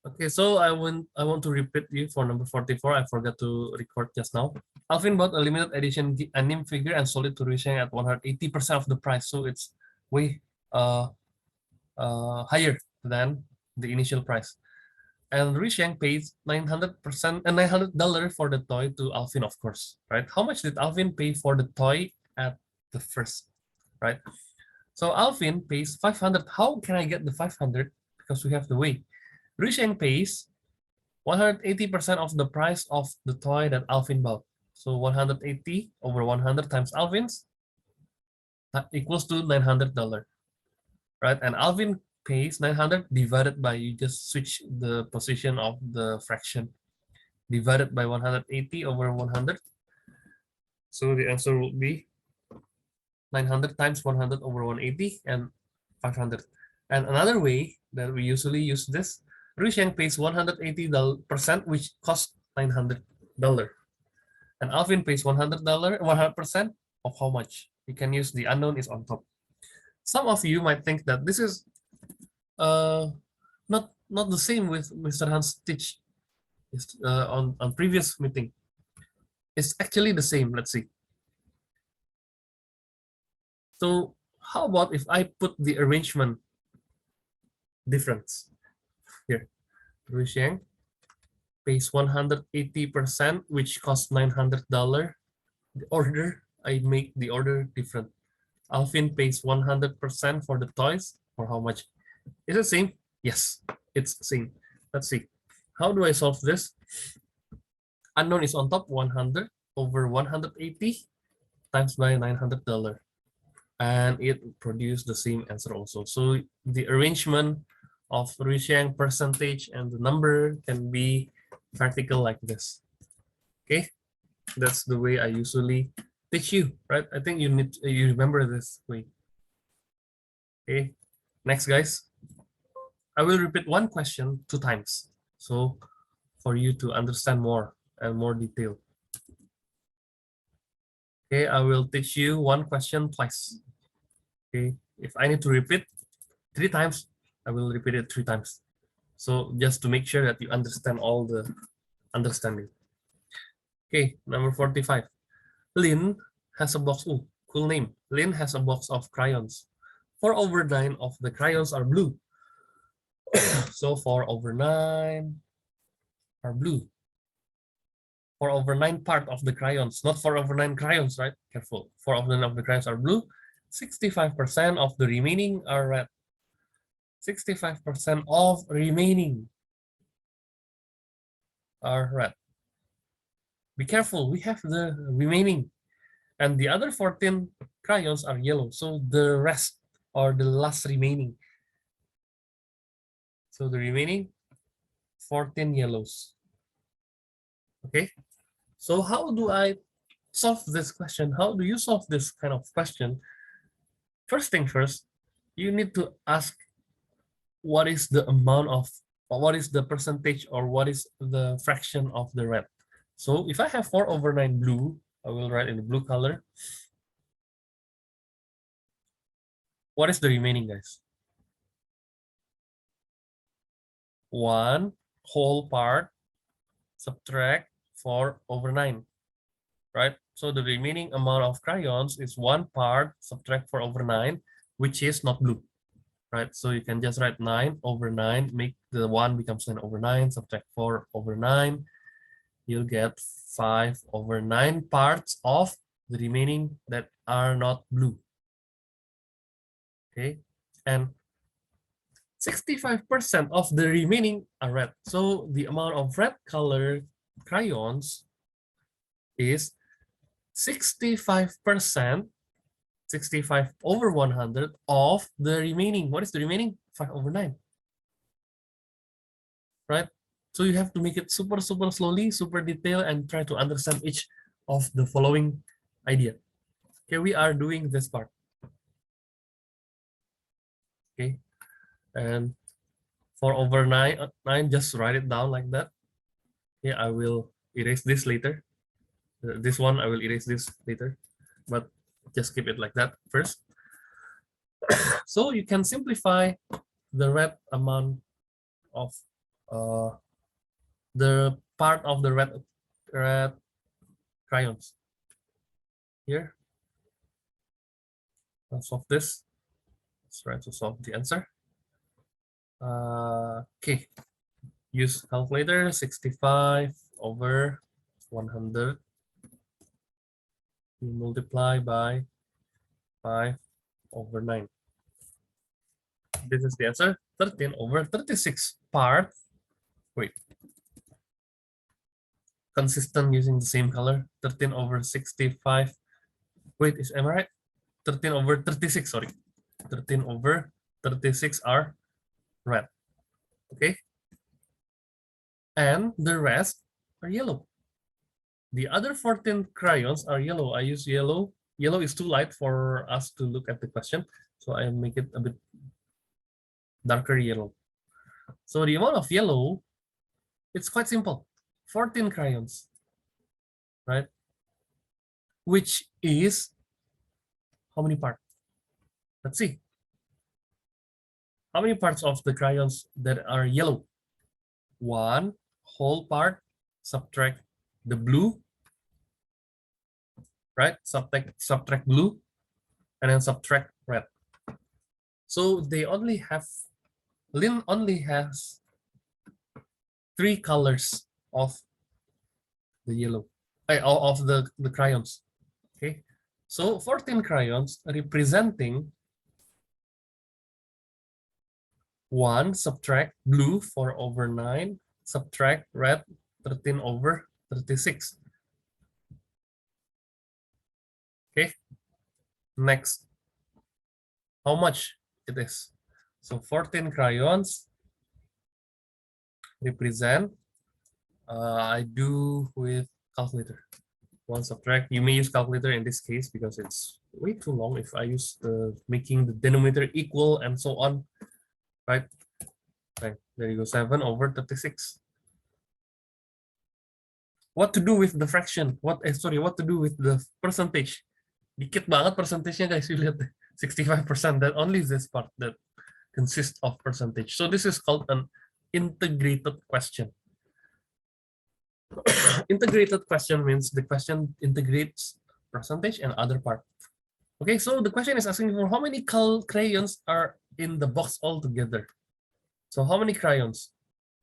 Okay, so I want to repeat you for number 44. I forgot to record just now. Alvin bought a limited edition anime figure and sold it to Rusheng at 180% of the price. So it's way uh, higher than the initial price. And Rusheng pays 900% and $900 for the toy to Alvin, of course, right? How much did Alvin pay for the toy at the first, right? So Alvin pays 500. How can I get the 500? Because we have the way. Rusheng pays 180% of the price of the toy that Alvin bought. So 180 over 100 times Alvin's, that equals to $900, right? And Alvin pays 900 divided by, you just switch the position of the fraction, divided by 180 over 100. So the answer will be 900 times 100 over 180 and 500. And another way that we usually use this, Rusheng pays 180%, which costs $900. And Alvin pays $100, 100% of how much? You can use the unknown is on top. Some of you might think that this is uh, not the same with Mr. Hans teach on previous meeting. It's actually the same. Let's see. So how about if I put the arrangement difference here? Rusheng pays 180%, which costs $900. The order, I make the order different. Alvin pays 100% for the toys. For how much? Is it same? Yes, it's same. Let's see. How do I solve this? Unknown is on top, 100 over 180 times by $900. And it produced the same answer also. So the arrangement of Rusheng percentage and the number can be vertical like this. Okay, that's the way I usually teach you, right? I think you remember this way. Okay, next guys. I will repeat one question 2 times. So for you to understand more and more detail. Okay, I will teach you one question twice. Okay, if I need to repeat 3 times, I will repeat it 3 times. So just to make sure that you understand all the understanding. Okay, number 45. Lynn has a box. Oh, cool name. Lynn has a box of crayons. 4 over 9 of the crayons are blue. So 4 over 9 are blue. 4 over 9 part of the crayons, not 4 over 9 crayons, right? Careful. 4 over 9 of the crayons are blue. 65% of the remaining are red. 65% of remaining are red. Be careful, we have the remaining. And the other 14 crayons are yellow. So the rest or the last remaining. So the remaining 14 yellows. Okay. So how do I solve this question? How do you solve this kind of question? First thing first, you need to ask what is the amount of, or what is the percentage, or what is the fraction of the red. So if I have 4 over 9 blue, I will write in the blue color. What is the remaining, guys? 1 whole part subtract 4 over 9, right? So the remaining amount of crayons is 1 part subtract 4 over 9, which is not blue, right? So you can just write 9 over 9, make the 1 becomes 9 over 9, subtract 4 over 9. You'll get 5 over 9 parts of the remaining that are not blue. Okay, and 65% of the remaining are red. So the amount of red colored crayons is 65%, 65 over 100 of the remaining. What is the remaining? 5 over 9. Right? So you have to make it super slowly, super detailed, and try to understand each of the following idea. Okay, we are doing this part. Okay, and 4 over 9, just write it down like that. Okay, I will erase this later. This one, I will erase this later, but just keep it like that first. So you can simplify the red amount of the part of the red crayons here. Let's solve this. Let's try to solve the answer. Okay, use calculator. 65 over 100. You multiply by 5 over 9. This is the answer. 13 over 36 part. Wait. Consistent using the same color. 13 over 65. Wait, am I right? 13 over 36, sorry. 13 over 36 are red. Okay. And the rest are yellow. The other 14 crayons are yellow. I use yellow. Yellow is too light for us to look at the question, so I make it a bit darker yellow. So the amount of yellow, it's quite simple. 14 crayons, right? Which is how many parts? Let's see. How many parts of the crayons that are yellow? One whole part, subtract the blue, right? Subtract blue, and then subtract red. So they only have, Lynn only has 3 colors of the yellow, of the crayons. Okay, so 14 crayons representing 1 subtract blue 4 over 9, subtract red 13 over 36. Okay, next, how much it is? So 14 crayons represent, I do with calculator. 1 subtract, you may use calculator in this case because it's way too long if I use the making the denominator equal and so on, right? Right, there you go, 7 over 36. What to do with the fraction? What to do with the percentage? Dikit banget percentage-nya guys, you lihat 65%, that only this part that consists of percentage. So this is called an integrated question. Integrated question means the question integrates percentage and other part. Okay, so the question is asking for how many crayons are in the box altogether. So how many crayons?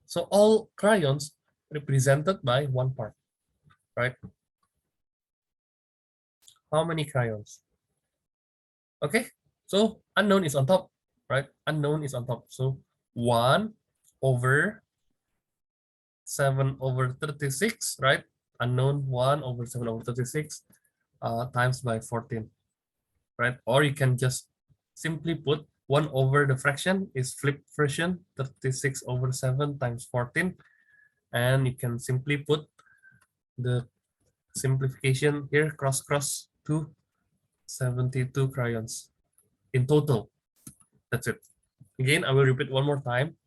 So all crayons represented by 1 part, right? How many crayons? Okay, so unknown is on top, right? Unknown is on top. So 1 over 7 over 36, right? Unknown 1 over 7 over 36 times by 14, right? Or you can just simply put 1 over the fraction is flipped version, 36 over 7 times 14. And you can simply put the simplification here, cross to 72 crayons in total. That's it. Again, I will repeat one more time.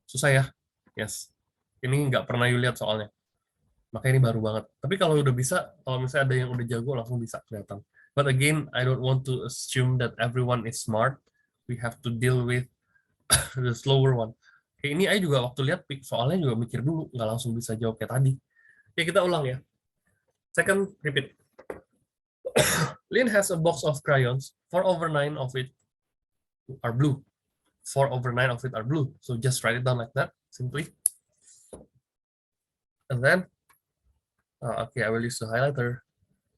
Susah ya? Yes. Ini nggak pernah you lihat soalnya. Makanya ini baru banget. Tapi kalau udah bisa, kalau misalnya ada yang udah jago, langsung bisa kelihatan. But again, I don't want to assume that everyone is smart. We have to deal with the slower one. Kayak ini aja juga waktu lihat soalnya juga mikir dulu, nggak langsung bisa jawab kayak tadi. Oke, kita ulang ya. Second, repeat. Lynn has a box of crayons. 4 over 9 of it are blue. 4 over 9 of it are blue. So just write it down like that, simply. And then, okay, I will use the highlighter,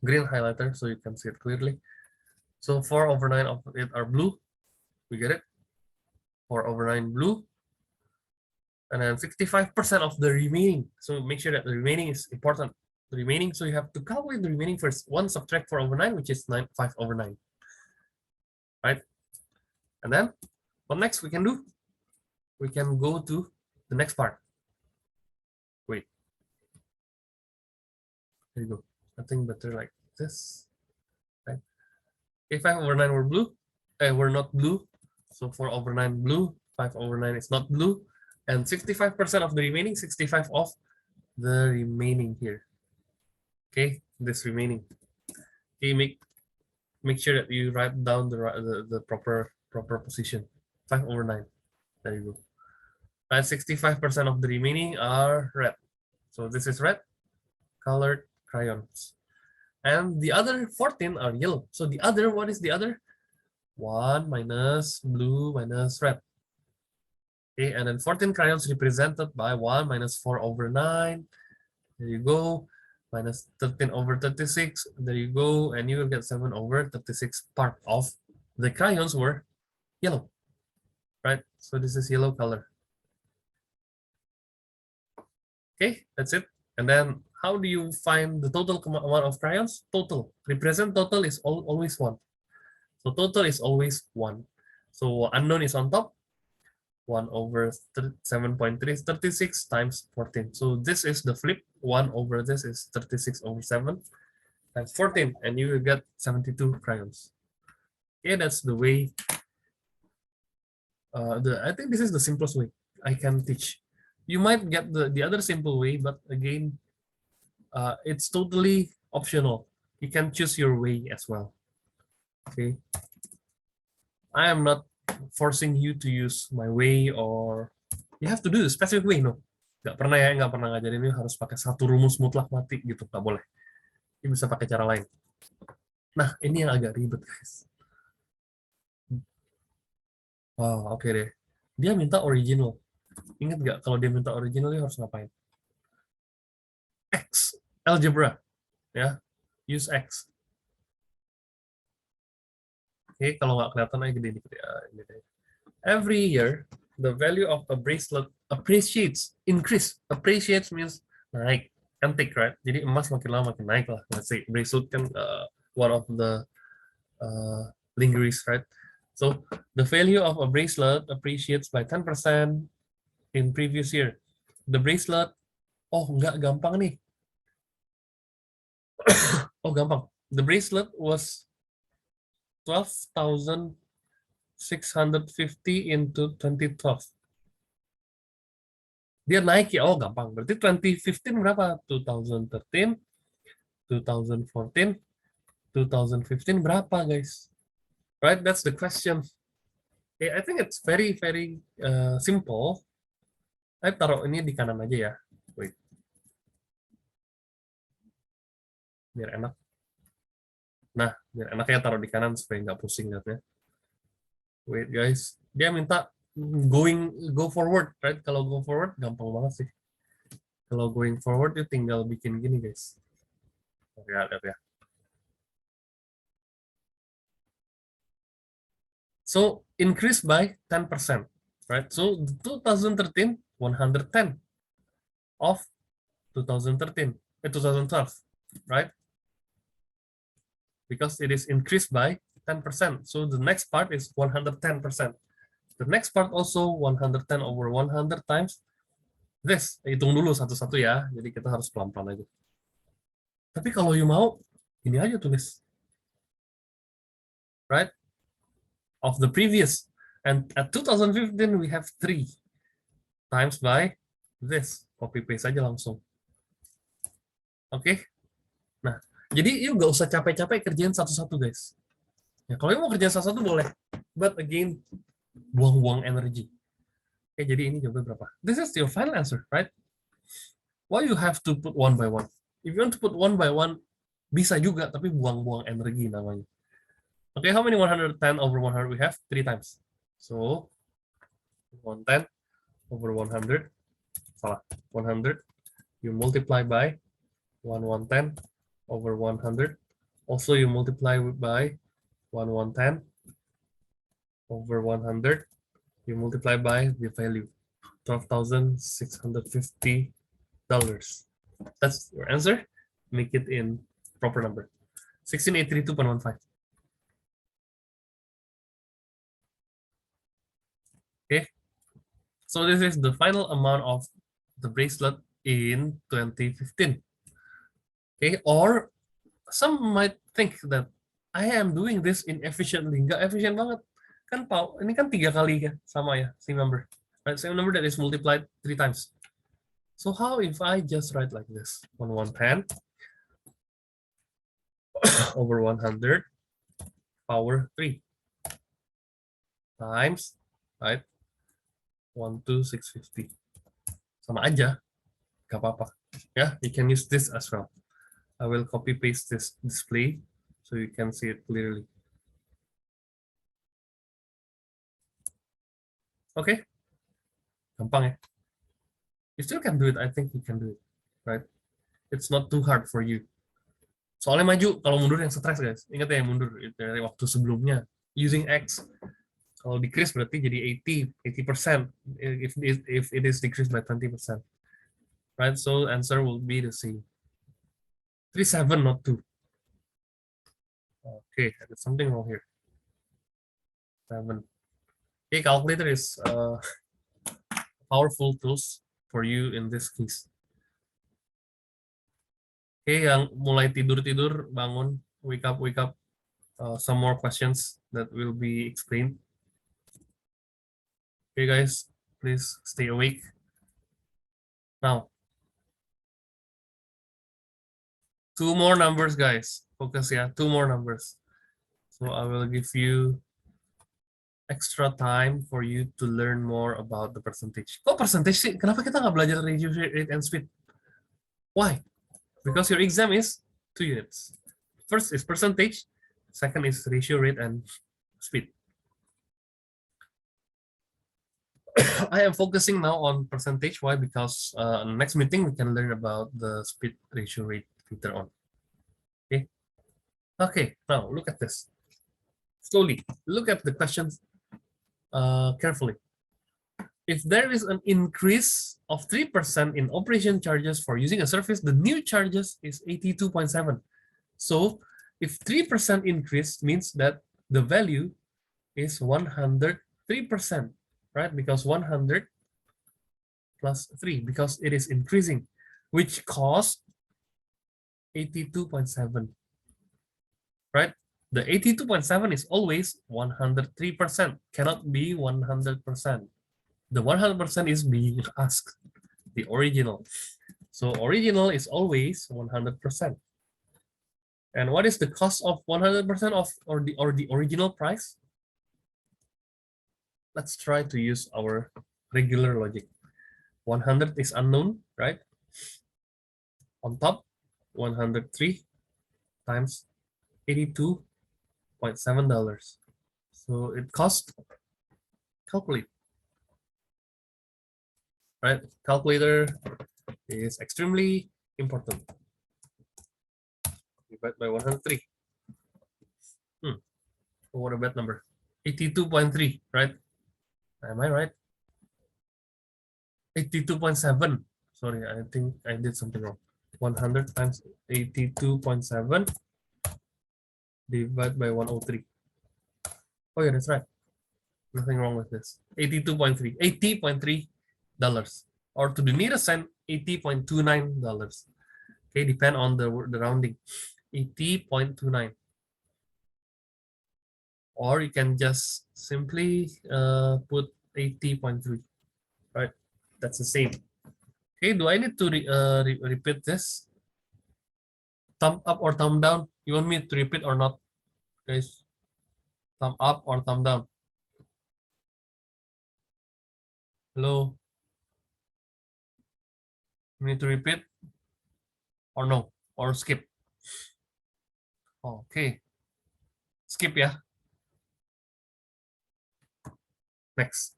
green highlighter, so you can see it clearly. So 4 over 9 of it are blue. We get it? 4 over 9 blue. And then 65% of the remaining. So make sure that the remaining is important. The remaining, so you have to calculate the remaining first. 1 subtract 4 over 9, which is 5 over 9. Right? And then, what next we can do? We can go to the next part. Wait. There you go. I think better like this. Right? Okay, 5 over 9 were blue. We're not blue. So 4 over 9 blue. 5 over 9 is not blue. And 65% of the remaining, 65 of the remaining here. Okay, this remaining. Okay, make sure that you write down the proper position. 5 over 9. There you go. Right, 65% of the remaining are red. So this is red colored crayons. And the other 14 are yellow. So the other, what is the other? 1 minus blue minus red. Okay, and then 14 crayons represented by 1 minus 4 over 9. There you go. Minus 13 over 36. There you go. And you will get 7 over 36. Part of the crayons were yellow. Right? So this is yellow color. Okay, that's it. And then how do you find the total amount of crayons? Total. Represent total is always 1. So total is always 1. So unknown is on top. 1 over 7.3 is 36 times 14. So this is the flip. 1 over this is 36 over 7 times 14. And you will get 72 crayons. Okay, that's the way. I think this is the simplest way I can teach. You might get the other simple way, but again, it's totally optional. You can choose your way as well. Okay. I am not forcing you to use my way or you have to do the specific way. No, nggak pernah ya, nggak pernah ngajarin ini harus pakai satu rumus mutlak mati gitu, nggak boleh. Ini bisa pakai cara lain. Nah, ini yang agak ribet guys. Oh, oke deh. Dia minta original. Ingat nggak kalau dia minta original dia harus ngapain? X, algebra, ya, use X. Oke, kalau nggak kelihatan aja gede dikit ya. Every year, the value of a bracelet appreciates, increase. Appreciates means naik, antik, right? Jadi emas makin lama makin naik lah. Let's say bracelet kan one of the lingeries, right? So the value of a bracelet appreciates by 10% in previous year. The bracelet, oh nggak gampang nih. Oh gampang. The bracelet was 12,650 into 2012. Dia naik ya, oh gampang. Berarti 2015 berapa? 2013, 2014, 2015 berapa guys? Right, that's the question. Okay, I think it's very simple. Saya taruh ini di kanan aja ya. Wait. Biar enak. Nah, biar enaknya taruh di kanan supaya nggak pusing lihatnya. Wait guys, dia minta go forward, right? Kalau go forward gampang banget sih. Kalau going forward itu tinggal bikin gini guys. Lihat ya. So increase by 10%, right? So 2013 110 of 2013 2012, right? Because it is increased by 10%. So the next part is 110%. The next part also 110 over 100 times this. Hitung dulu satu-satu ya. Jadi kita harus pelan-pelan aja. Tapi kalau you mau, ini aja tulis. Right? Of the previous. And at 2015 we have 3 times by this. Copy paste aja langsung. Oke. Okay? Nah, jadi you nggak usah capek-capek kerjain satu-satu guys. Ya, kalau you mau kerjain satu-satu boleh. But again, buang-buang energi. Oke, jadi ini jawabannya berapa? This is your final answer, right? Why you have to put one by one? If you want to put one by one, bisa juga, tapi buang-buang energi namanya. Okay, how many 110 over 100 we have? 3 times. So, 110 over 100. Salah, 100. You multiply by 110 over 100. Also, you multiply by 110 over 100. You multiply by the value, $12,650. That's your answer. Make it in proper number. 16832.15. Okay. So this is the final amount of the bracelet in 2015. Okay. Or some might think that I am doing this inefficiently. Nggak efficient banget. Kan Pak, ini kan 3 kali ya, sama ya, same number. Right, same number that is multiplied 3 times. So how if I just write like this? 110 over 100 power 3 times, right? 12650. Sama aja, gak apa-apa. Yeah, you can use this as well. I will copy paste this display so you can see it clearly. Okay, gampang ya. You still can do it. I think you can do it, right? It's not too hard for you. Soalnya maju, kalau mundur yang stres guys. Ingat ya, yang mundur dari waktu sebelumnya. Using X. Kalau decrease berarti jadi 80%. If it is decreased by 20%. Right, so answer will be the same. 37, not 2. Okay, there's something wrong here. 7. Okay, calculator is powerful tools for you in this case. Okay, yang mulai tidur-tidur, bangun, wake up. Some more questions that will be explained. Okay, guys, please stay awake. Now, 2 more numbers, guys. Focus ya, 2 more numbers. So I will give you extra time for you to learn more about the percentage. Kok percentage sih? Kenapa kita nggak belajar ratio, rate, and speed? Why? Because your exam is 2 units. First is percentage, second is ratio, rate, and speed. I am focusing now on percentage. Why? Because next meeting we can learn about the speed, ratio, rate later on. Okay. Okay. Now look at this. Slowly look at the questions carefully. If there is an increase of 3% in operation charges for using a service, the new charges is 82.7. So if 3% increase means that the value is 103%, right? Because 100 plus 3, because it is increasing, which cost 82.7, right? The 82.7 is always 103%, cannot be 100%. The 100% is being asked, the original. So original is always 100%. And what is the cost of 100% of or the original price? Let's try to use our regular logic. 100 is unknown, right? On top, 103 times $82.7. So it costs, calculate. Right? Calculator is extremely important. Divide by 103. What a bad number. 82.3, right? Am I right? 82.7. Sorry, I think I did something wrong. 100 times 82.7 divided by 103. Oh yeah, that's right. Nothing wrong with this. 82.3. $80.3. Or to the nearest cent, $80.29. Okay, depend on the rounding. 80.29. Or you can just simply put 80.3, right? That's the same. Okay, do I need to repeat this? Thumb up or thumb down? You want me to repeat or not, guys? Thumb up or thumb down? Hello? You need to repeat or no? Or skip? Okay. Skip ya. Next.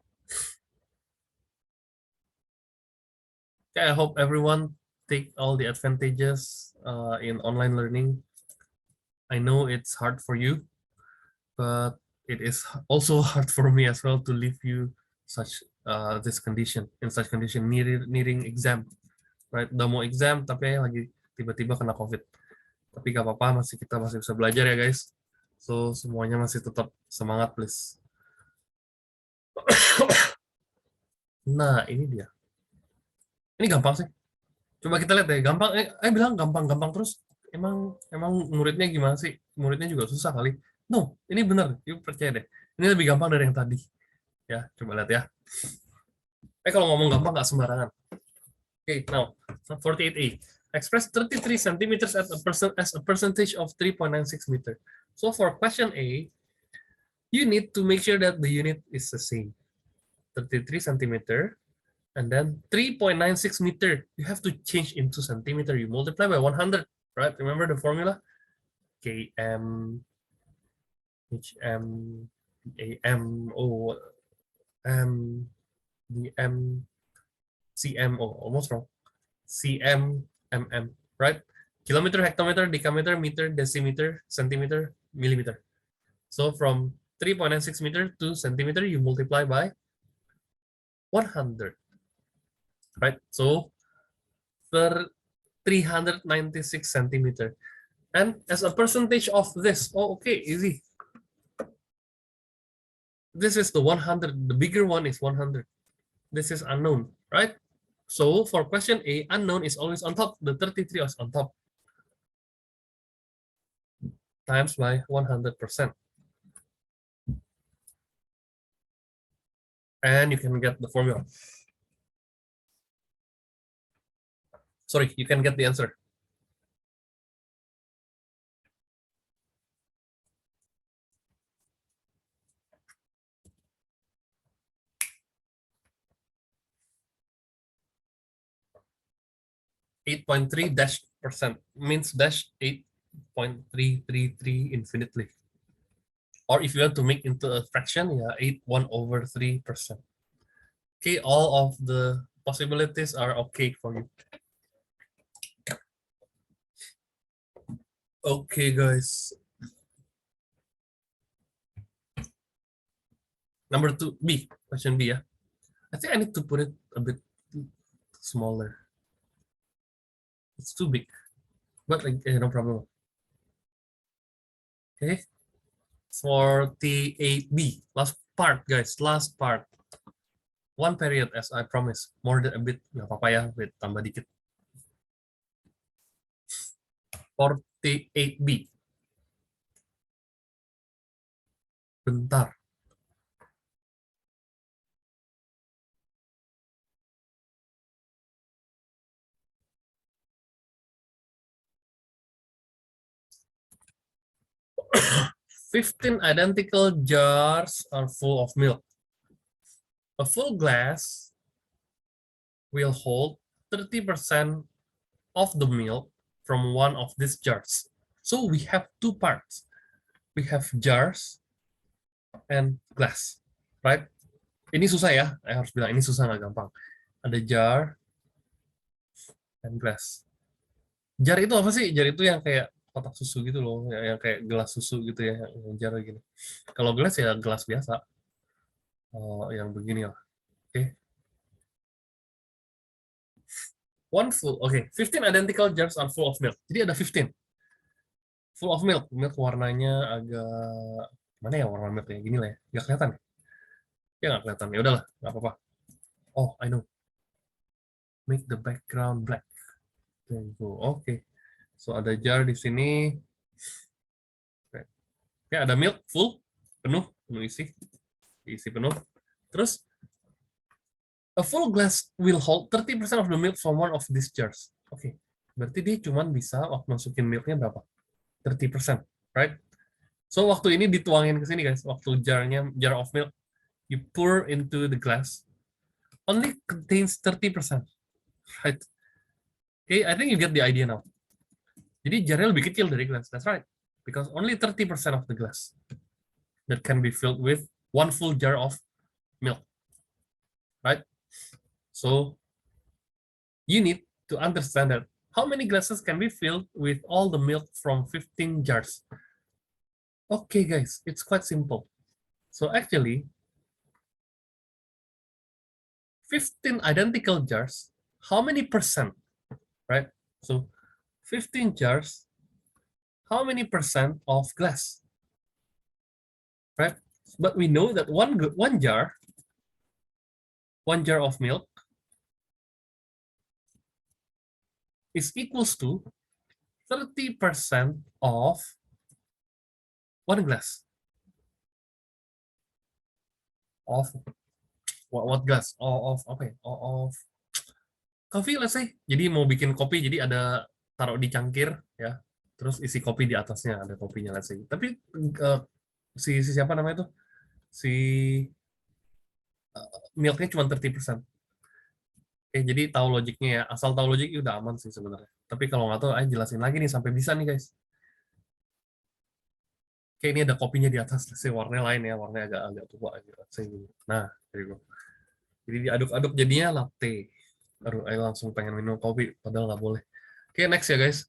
Okay, I hope everyone take all the advantages in online learning. I know it's hard for you, but it is also hard for me as well to leave you such this condition, in such condition, needing exam, right? Udah mau exam tapi lagi tiba-tiba kena COVID. Tapi gak apa-apa, kita masih bisa belajar ya guys. So semuanya masih tetap semangat please. Nah ini dia. Ini gampang sih. Coba kita lihat ya, gampang. Bilang gampang terus. Emang muridnya gimana sih? Muridnya juga susah kali. No, ini benar. Yuk percaya deh. Ini lebih gampang dari yang tadi. Ya, coba lihat ya. Kalau ngomong gampang nggak sembarangan. Okay, now 48A. Express 33 centimeters as a percentage of 3.96 meter. So for question A, you need to make sure that the unit is the same. 33 centimeter, and then 3.96 meter. You have to change into centimeter. You multiply by 100, right? Remember the formula? km, hm, am, o, m, dm, cm. Oh, almost wrong. cm, mm, right? Kilometer, hectometer, decameter, meter, decimeter, centimeter, millimeter. So from 3.96 meter to centimeter, you multiply by 100, right? So 396 centimeter. And as a percentage of this, oh, okay, easy. This is the 100. The bigger one is 100. This is unknown, right? So for question A, unknown is always on top. The 33 is on top. Times by 100%. And you can get the formula. Sorry, you can get the answer. %8.3 means dash 8.333 infinitely. Or if you want to make into a fraction, yeah, 8/1/3%. Okay, all of the possibilities are okay for you. Okay, guys. Number 2, B, question B, yeah. I think I need to put it a bit smaller. It's too big, but no problem. Okay, 48B, last part, guys, last part. One period, as I promised, more than a bit, nggak apa-apa ya, bit tambah dikit. 48B. Bentar. Fifteen identical jars are full of milk. A full glass will hold 30% of the milk from one of these jars. So we have two parts. We have jars and glass, right? Ini susah ya, saya harus bilang ini susah, nggak gampang. Ada jar and glass. Jar itu apa sih? Jar itu yang kayak kotak susu gitu loh, yang kayak gelas susu gitu ya, yang jar gini. Kalau gelas ya gelas biasa. Oh, yang begini lah. Oke. One full, okay. 15 identical jars are full of milk. Jadi ada 15. Full of milk. Milk warnanya agak mana ya warna milknya? Gini lah ya. Nggak kelihatan ya? Ya nggak kelihatan. Ya udahlah, nggak apa-apa. Oh, I know. Make the background black. There you go. Oke. Okay. So ada jar di sini. Oke, ada milk full, penuh isi. Isi penuh. Terus a full glass will hold 30% of the milk from one of these jars. Oke. Berarti dia cuma bisa masukin milknya berapa? 30%, right? So waktu ini dituangin ke sini guys, waktu jar of milk, you pour into the glass, only contains 30%, right? Okay, I think you get the idea now. Jadi jarnya lebih kecil dari glass, that's right, because only 30% of the glass that can be filled with one full jar of milk, right? So you need to understand that how many glasses can be filled with all the milk from 15 jars. Okay, guys, it's quite simple. So actually, 15 identical jars, how many percent, right? So 15 jars, how many percent of glass, right? But we know that one jar of milk is equals to 30% of one glass. Of what glass? Of okay, of coffee, let's say. Jadi mau bikin kopi, jadi ada taruh di cangkir ya, terus isi kopi di atasnya, ada kopinya, let's say. Tapi si siapa namanya itu? Si milknya cuma 30%. Oke, jadi tahu logiknya ya. Asal tahu logiknya udah aman sih sebenarnya. Tapi kalau nggak tahu, ayo jelasin lagi nih sampai bisa nih guys. Oke, ini ada kopinya di atas. Sih warnanya lain ya, warnanya agak tua aja. Nah, dari gua. Jadi diaduk-aduk jadinya latte. Aduh, ayo langsung pengen minum kopi, padahal nggak boleh. Oke, next ya guys.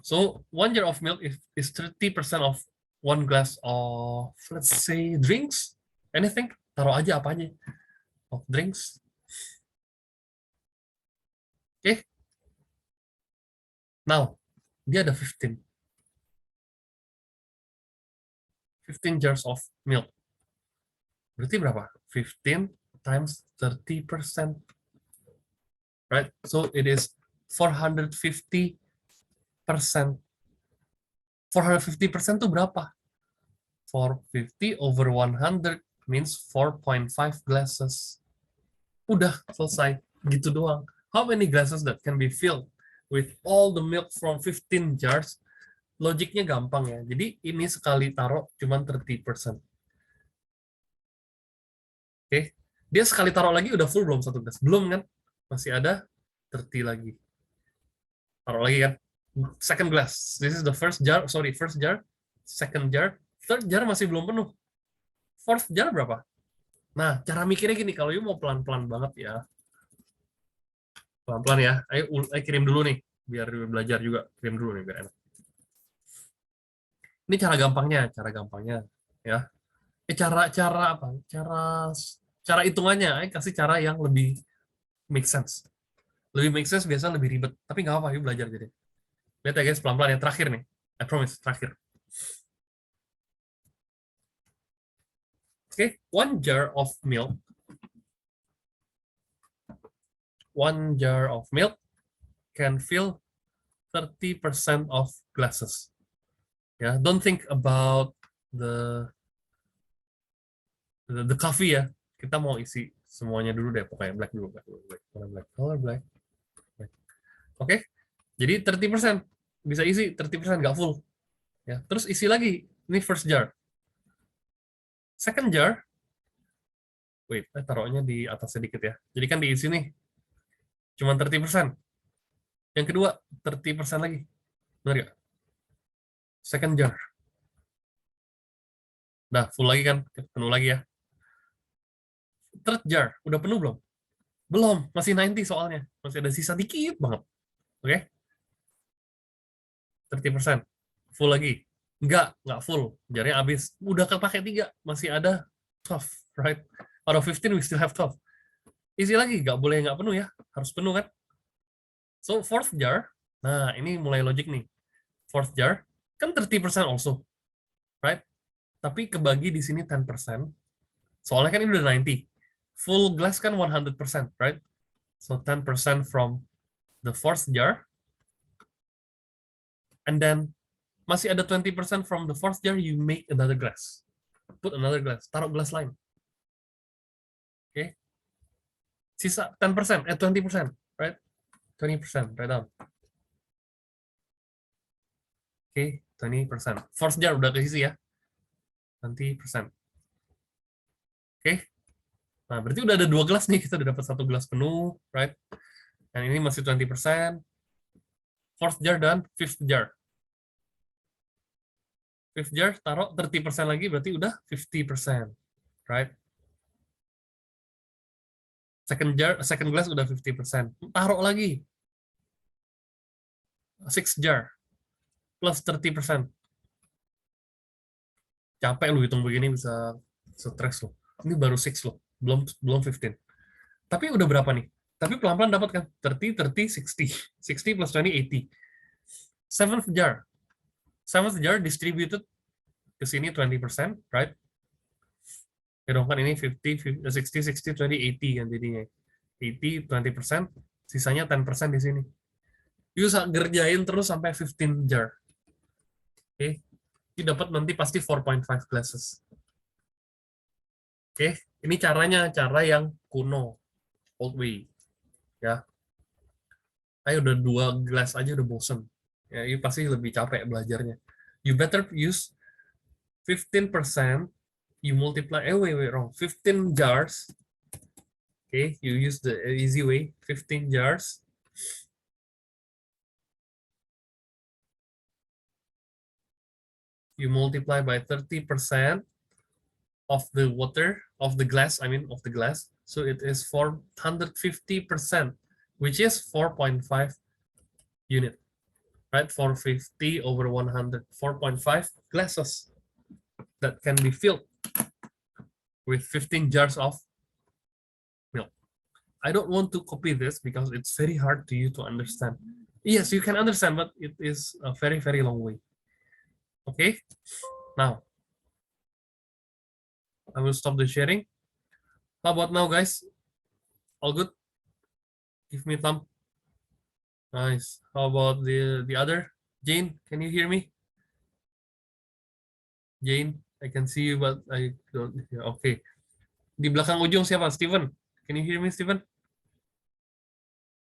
So, 1 jar of milk is 30% of 1 glass of, let's say, drinks. Anything? Taruh aja apa aja. Of drinks. Oke. Now, dia ada 15 jars of milk. Berarti berapa? 15 times 30%. Right? So, it is 450%. 450% itu berapa? 450 over 100 means 4.5 glasses. Udah selesai, gitu doang. How many glasses that can be filled with all the milk from 15 jars? Logiknya gampang ya. Jadi ini sekali taruh cuma 30%. Oke. Dia sekali taruh lagi udah full belum satu gelas? Belum kan? Masih ada 30 lagi. Taruh lagi kan? Second glass. This is the first jar. Sorry, first jar. Second jar. Third jar masih belum penuh. Fourth jar berapa? Nah, cara mikirnya gini, kalau you mau pelan-pelan banget ya, pelan-pelan ya, ayo kirim dulu nih, biar belajar juga, kirim dulu nih, biar enak. Ini cara gampangnya, ya. Cara apa? Cara hitungannya, kasih cara yang lebih make sense. Lebih make sense biasa lebih ribet, tapi nggak apa-apa, yuk belajar jadi. Lihat ya guys, pelan-pelan ya, terakhir nih, I promise, terakhir. Oke, 1 jar of milk can fill 30% of glasses. Ya, don't think about the coffee ya. Kita mau isi semuanya dulu deh, pokoknya black dulu, black. Oke, jadi 30% bisa isi, 30% nggak full. Ya, terus isi lagi. Ini first jar. Second jar, wait, taruhnya di atas sedikit ya. Jadi kan diisi nih, cuma 30%. Yang kedua, 30% lagi. Benar nggak? Second jar. Nah, full lagi kan, penuh lagi ya. Third jar, udah penuh belum? Belum, masih 90 soalnya. Masih ada sisa dikit banget. Oke? 30%. Full lagi. Enggak full. Jarnya habis. Udah kepake 3, masih ada 12, right? Out of 15, we still have 12. Isi lagi, nggak boleh nggak penuh ya. Harus penuh kan? So, fourth jar, nah ini mulai logik nih. Fourth jar, kan 30% also, right? Tapi kebagi di sini 10%. Soalnya kan ini udah 90. Full glass kan 100%, right? So 10% from the fourth jar. And then masih ada 20% from the fourth jar, you make another glass. Put another glass, taruh gelas lain. Oke. Sisa 10%, 20%, right? 20%, right down. Oke, 20%. Fourth jar udah keisi ya. 20%. Oke. Nah, berarti udah ada 2 gelas nih, kita udah dapat 1 gelas penuh, right? Dan ini masih 20%. Fourth jar dan fifth jar. Fifth jar taruh 30% lagi, berarti udah 50%, right? Second glass udah 50%. Taruh lagi. Sixth jar plus 30%. Capek lu hitung begini, bisa stres lo. Ini baru 6 loh, belum 15. Tapi udah berapa nih? Tapi pelan-pelan dapat kan? 30, 60. 60 plus 20, 80. Seventh jar. Seventh jar distributed ke sini 20%, right? Ya dong kan ini 50, 60, 60, 20, 80 kan jadinya. 80, 20%, sisanya 10% di sini. You gerjain terus sampai 15 jar. Oke. You dapat nanti pasti 4.5 glasses. Oke, ini caranya, cara yang kuno. Old way. Ya. Ayo udah 2 gelas aja udah bosen. Ya, you pasti lebih capek belajarnya. You better use 15%, you multiply, wait, wrong. 15 jars Okay, you use the easy way, 15 jars. You multiply by 30% of the water, of the glass, I mean, of the glass. So it is 450%, which is 4.5 unit, right? 450 over 100, 4.5 glasses that can be filled with 15 jars of milk. I don't want to copy this because it's very hard to you to understand. Yes, you can understand, but it is a very, very long way. Okay, now I will stop the sharing. How about now, guys? All good? Give me a thumb. Nice. How about the other? Jane, can you hear me? Jane, I can see you, but I don't hear. Okay. Di belakang ujung siapa? Steven. Can you hear me, Steven?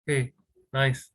Okay, nice.